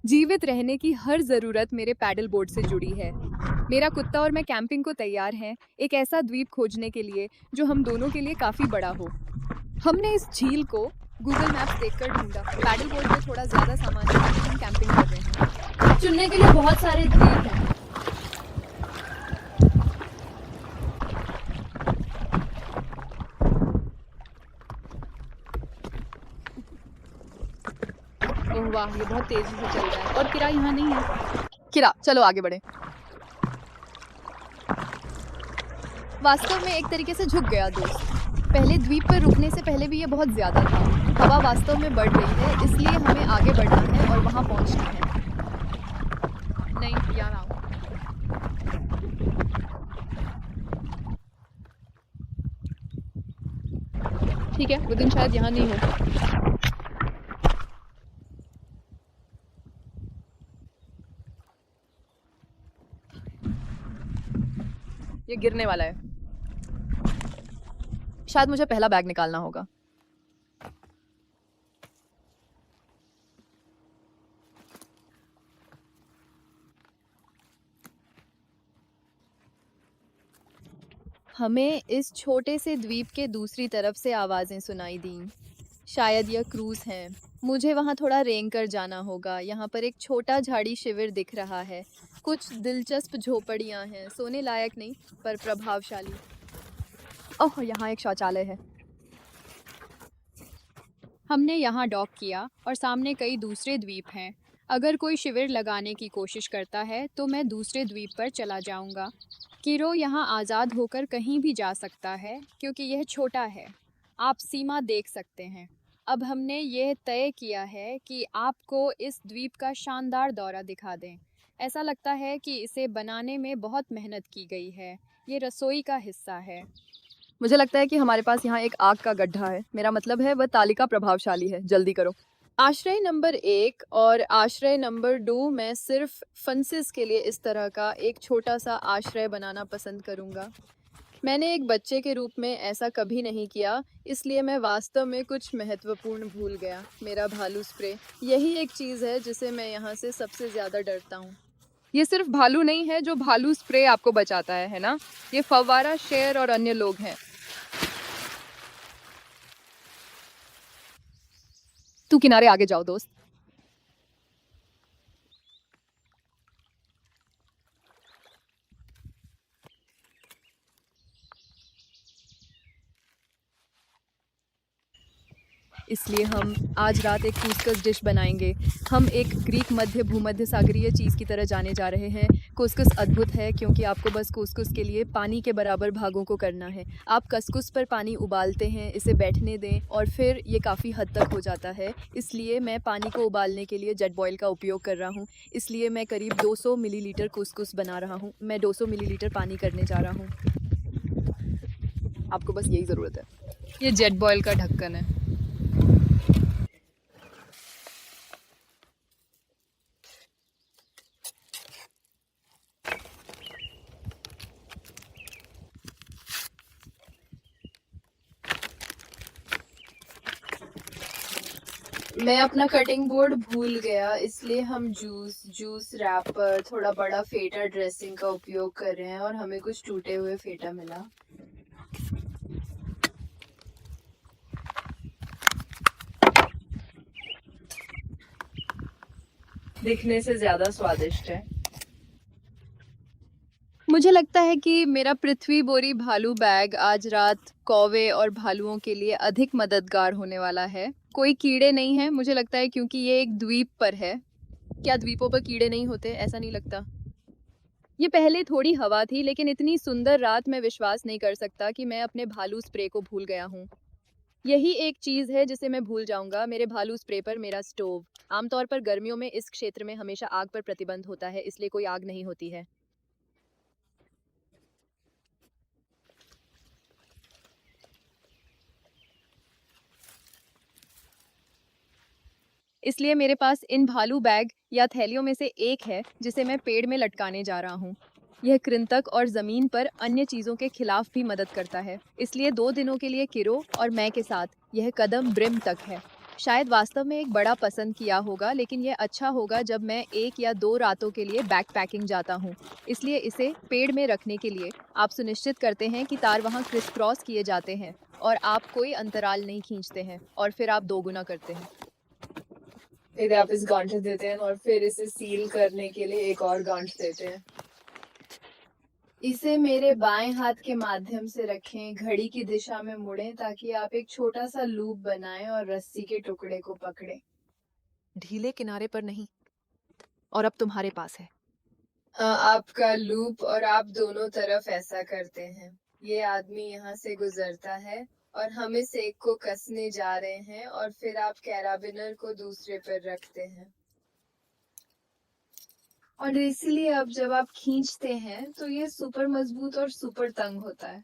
जीवित रहने की हर ज़रूरत मेरे पैडल बोर्ड से जुड़ी है। मेरा कुत्ता और मैं कैंपिंग को तैयार हैं, एक ऐसा द्वीप खोजने के लिए जो हम दोनों के लिए काफ़ी बड़ा हो। हमने इस झील को गूगल मैप्स देखकर ढूंढा। पैडल बोर्ड में थोड़ा ज़्यादा सामान है क्योंकि हम कैंपिंग कर रहे हैं। चुनने के लिए बहुत सारे द्वीप हैं। ओह वाह, ये बहुत तेज़ी से चल रहा है और किरा यहाँ नहीं है। किरा, चलो आगे बढ़े। वास्तव में एक तरीके से झुक गया दोस्त। पहले द्वीप पर रुकने से पहले भी ये बहुत ज़्यादा था। हवा वास्तव में बढ़ रही है, इसलिए हमें आगे बढ़ना है और वहाँ पहुँचना है। नहीं, यहाँ आओ। ठीक है, वो दिन शायद यहाँ नहीं हो। ये गिरने वाला है। शायद मुझे पहला बैग निकालना होगा। हमें इस छोटे से द्वीप के दूसरी तरफ से आवाज़ें सुनाई दीं। शायद यह क्रूज़ हैं। मुझे वहाँ थोड़ा रेंग कर जाना होगा। यहाँ पर एक छोटा झाड़ी शिविर दिख रहा है। कुछ दिलचस्प झोपड़ियाँ हैं, सोने लायक नहीं पर प्रभावशाली। ओह, यहाँ एक शौचालय है। हमने यहाँ डॉक किया और सामने कई दूसरे द्वीप हैं। अगर कोई शिविर लगाने की कोशिश करता है तो मैं दूसरे द्वीप पर चला जाऊँगा। किरो यहाँ आज़ाद होकर कहीं भी जा सकता है क्योंकि यह छोटा है। आप सीमा देख सकते हैं। अब हमने यह तय किया है कि आपको इस द्वीप का शानदार दौरा दिखा दें। ऐसा लगता है कि इसे बनाने में बहुत मेहनत की गई है। ये रसोई का हिस्सा है। मुझे लगता है कि हमारे पास यहाँ एक आग का गड्ढा है। मेरा मतलब है वह तालिका प्रभावशाली है। जल्दी करो। आश्रय नंबर 1 और आश्रय नंबर 2 मैं सिर्फ फंसिस के लिए इस तरह का एक छोटा सा आश्रय बनाना पसंद करूँगा। मैंने एक बच्चे के रूप में ऐसा कभी नहीं किया, इसलिए मैं वास्तव में कुछ महत्वपूर्ण भूल गया। मेरा भालू स्प्रे, यही एक चीज़ है जिसे मैं यहाँ से सबसे ज़्यादा डरता हूँ। ये सिर्फ भालू नहीं है जो भालू स्प्रे आपको बचाता है ना? ये फव्वारा, शेर और अन्य लोग हैं। तू किनारे आगे जाओ दोस्त। इसलिए हम आज रात एक कुस्कस डिश बनाएंगे। हम एक ग्रीक मध्य भूमध्य सागरीय चीज़ की तरह जाने जा रहे हैं। कुस्कस अद्भुत है क्योंकि आपको बस कुस्कस के लिए पानी के बराबर भागों को करना है। आप कस्कुस पर पानी उबालते हैं, इसे बैठने दें और फिर ये काफ़ी हद तक हो जाता है। इसलिए मैं पानी को उबालने के लिए जेट बॉयल का उपयोग कर रहा हूँ। इसलिए मैं करीब 200 मिलीलीटर कुस्कुस बना रहा हूँ। मैं 200 मिलीलीटर पानी करने जा रहा हूँ। आपको बस यही ज़रूरत है। ये जेट बॉयल का ढक्कन है। मैं अपना कटिंग बोर्ड भूल गया, इसलिए हम जूस रैपर, थोड़ा बड़ा फेटा ड्रेसिंग का उपयोग कर रहे हैं और हमें कुछ टूटे हुए फेटा मिला। दिखने से ज्यादा स्वादिष्ट है। मुझे लगता है कि मेरा पृथ्वी बोरी भालू बैग आज रात कौवे और भालुओं के लिए अधिक मददगार होने वाला है। कोई कीड़े नहीं हैं, मुझे लगता है क्योंकि ये एक द्वीप पर है। क्या द्वीपों पर कीड़े नहीं होते? ऐसा नहीं लगता। ये पहले थोड़ी हवा थी, लेकिन इतनी सुंदर रात में विश्वास नहीं कर सकता कि मैं अपने भालू स्प्रे को भूल गया हूँ। यही एक चीज़ है जिसे मैं भूल जाऊंगा, मेरे भालू स्प्रे पर मेरा स्टोव। आमतौर पर गर्मियों में इस क्षेत्र में हमेशा आग पर प्रतिबंध होता है, इसलिए कोई आग नहीं होती है। इसलिए मेरे पास इन भालू बैग या थैलियों में से एक है जिसे मैं पेड़ में लटकाने जा रहा हूँ। यह कृंतक और ज़मीन पर अन्य चीज़ों के खिलाफ भी मदद करता है। इसलिए 2 दिनों के लिए किरो और मैं के साथ यह कदम ब्रिम तक है। शायद वास्तव में एक बड़ा पसंद किया होगा, लेकिन यह अच्छा होगा जब मैं 1 या 2 रातों के लिए बैकपैकिंग जाता हूँ। इसलिए इसे पेड़ में रखने के लिए आप सुनिश्चित करते हैं कि तार वहाँ क्रिस क्रॉस किए जाते हैं और आप कोई अंतराल नहीं खींचते हैं और फिर आप दोगुना करते हैं। फिर आप इस गांठ देते हैं और फिर इसे सील करने के लिए एक और गांठ देते हैं। इसे मेरे बाएं हाथ के माध्यम से रखें, घड़ी की दिशा में मुड़ें ताकि आप एक छोटा सा लूप बनाएं और रस्सी के टुकड़े को पकड़ें। ढीले किनारे पर नहीं। और अब तुम्हारे पास है। आपका लूप और आप दोनों तरफ ऐसा करते हैं। ये आदमी यहाँ से गुजरता है और हम इस एक को कसने जा रहे हैं और फिर आप कैराबिनर को दूसरे पर रखते हैं। और इसलिए अब जब आप खींचते हैं तो ये सुपर मजबूत और सुपर तंग होता है।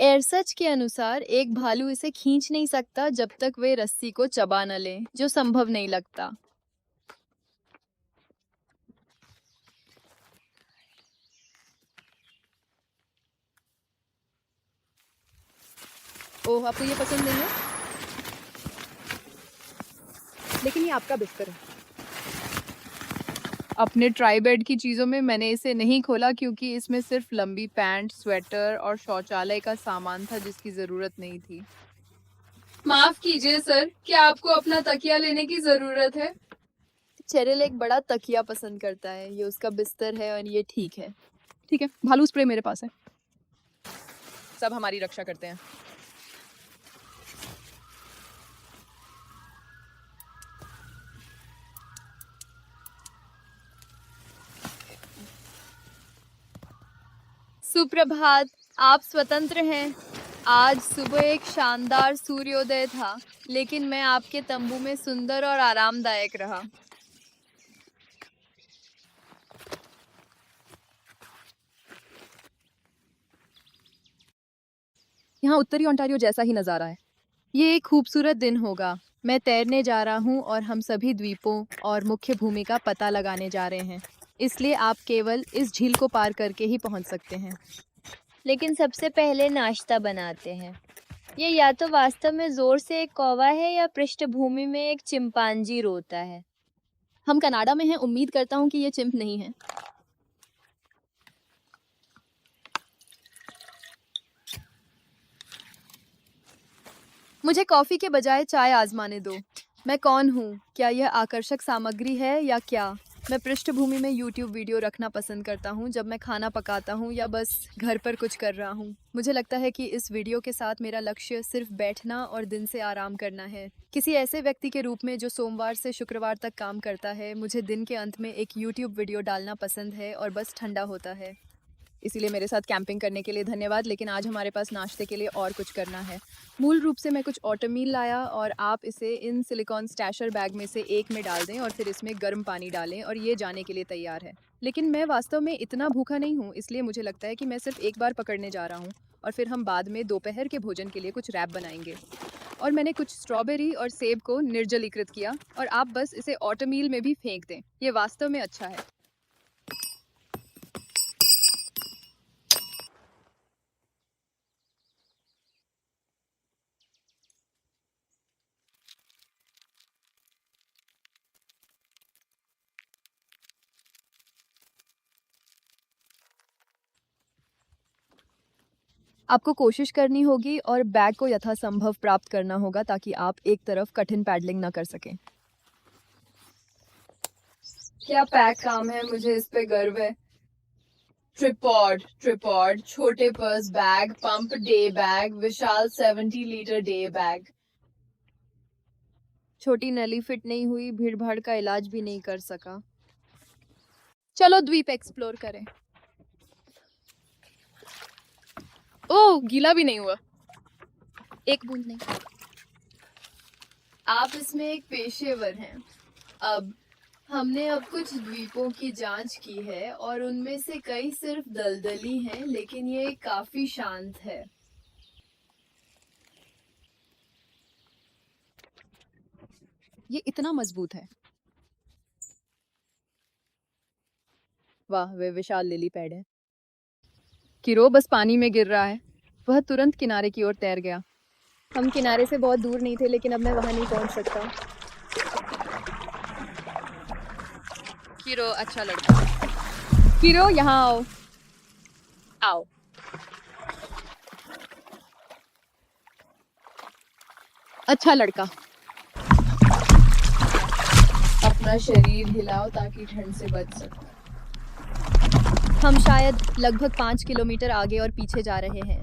एरसच के अनुसार एक भालू इसे खींच नहीं सकता जब तक वे रस्सी को चबा न लें, जो संभव नहीं लगता। ओह, आपको ये पसंद नहीं है? लेकिन ये आपका बिस्तर है। अपने ट्राई बेड की चीज़ों में मैंने इसे नहीं खोला क्योंकि इसमें सिर्फ लंबी पैंट, स्वेटर और शौचालय का सामान था जिसकी ज़रूरत नहीं थी। माफ कीजिए सर, क्या आपको अपना तकिया लेने की जरूरत है? चेरिल एक बड़ा तकिया पसंद करता है। ये उसका बिस्तर है और ये ठीक है। ठीक है, भालू स्प्रे मेरे पास है। सब हमारी रक्षा करते हैं। सुप्रभात, आप स्वतंत्र हैं। आज सुबह एक शानदार सूर्योदय था, लेकिन मैं आपके तंबू में सुंदर और आरामदायक रहा। यहाँ उत्तरी ओंटारियो जैसा ही नज़ारा है। ये एक खूबसूरत दिन होगा। मैं तैरने जा रहा हूँ और हम सभी द्वीपों और मुख्य भूमि का पता लगाने जा रहे हैं। इसलिए आप केवल इस झील को पार करके ही पहुँच सकते हैं। लेकिन सबसे पहले नाश्ता बनाते हैं। ये या तो वास्तव में जोर से एक कौवा है या पृष्ठभूमि में एक चिंपांजी रोता है। हम कनाडा में हैं, उम्मीद करता हूँ कि ये चिंप नहीं है। मुझे कॉफी के बजाय चाय आजमाने दो। मैं कौन हूँ? क्या यह आकर्षक सामग्री है या क्या? मैं पृष्ठभूमि में YouTube वीडियो रखना पसंद करता हूँ जब मैं खाना पकाता हूँ या बस घर पर कुछ कर रहा हूँ। मुझे लगता है कि इस वीडियो के साथ मेरा लक्ष्य सिर्फ बैठना और दिन से आराम करना है। किसी ऐसे व्यक्ति के रूप में जो सोमवार से शुक्रवार तक काम करता है, मुझे दिन के अंत में एक YouTube वीडियो डालना पसंद है और बस ठंडा होता है। इसीलिए मेरे साथ कैंपिंग करने के लिए धन्यवाद, लेकिन आज हमारे पास नाश्ते के लिए और कुछ करना है। मूल रूप से मैं कुछ ओटमील लाया और आप इसे इन सिलिकॉन स्टैशर बैग में से एक में डाल दें और फिर इसमें गर्म पानी डालें और ये जाने के लिए तैयार है। लेकिन मैं वास्तव में इतना भूखा नहीं हूँ, इसलिए मुझे लगता है कि मैं सिर्फ एक बार पकड़ने जा रहा हूँ और फिर हम बाद में दोपहर के भोजन के लिए कुछ रैप बनाएंगे। और मैंने कुछ स्ट्रॉबेरी और सेब को निर्जलीकृत किया और आप बस इसे ओटमील में भी फेंक दें। ये वास्तव में अच्छा है। आपको कोशिश करनी होगी और बैग को यथासंभव प्राप्त करना होगा ताकि आप एक तरफ कठिन पैडलिंग ना कर सकें। क्या पैक काम है, मुझे इस पे गर्व है। ट्रिपॉड, छोटे purse bag, pump day bag, विशाल 70 लीटर डे बैग। छोटी नली फिट नहीं हुई, भीड़ भाड़ का इलाज भी नहीं कर सका। चलो द्वीप एक्सप्लोर करें। ओह, गीला भी नहीं हुआ। एक बूंद नहीं। आप इसमें एक पेशेवर हैं। हमने अब कुछ द्वीपों की जांच की है और उनमें से कई सिर्फ दलदली हैं, लेकिन ये काफी शांत है। ये इतना मजबूत है। वाह, वे विशाल लिली पैड है। किरो बस पानी में गिर रहा है। वह तुरंत किनारे की ओर तैर गया। हम किनारे से बहुत दूर नहीं थे, लेकिन अब मैं वहाँ नहीं पहुँच सकता। कीरो अच्छा लड़का। किरो, यहाँ आओ। आओ। अच्छा लड़का। अपना शरीर हिलाओ ताकि ठंड से बच सको। हम शायद लगभग 5 किलोमीटर आगे और पीछे जा रहे हैं।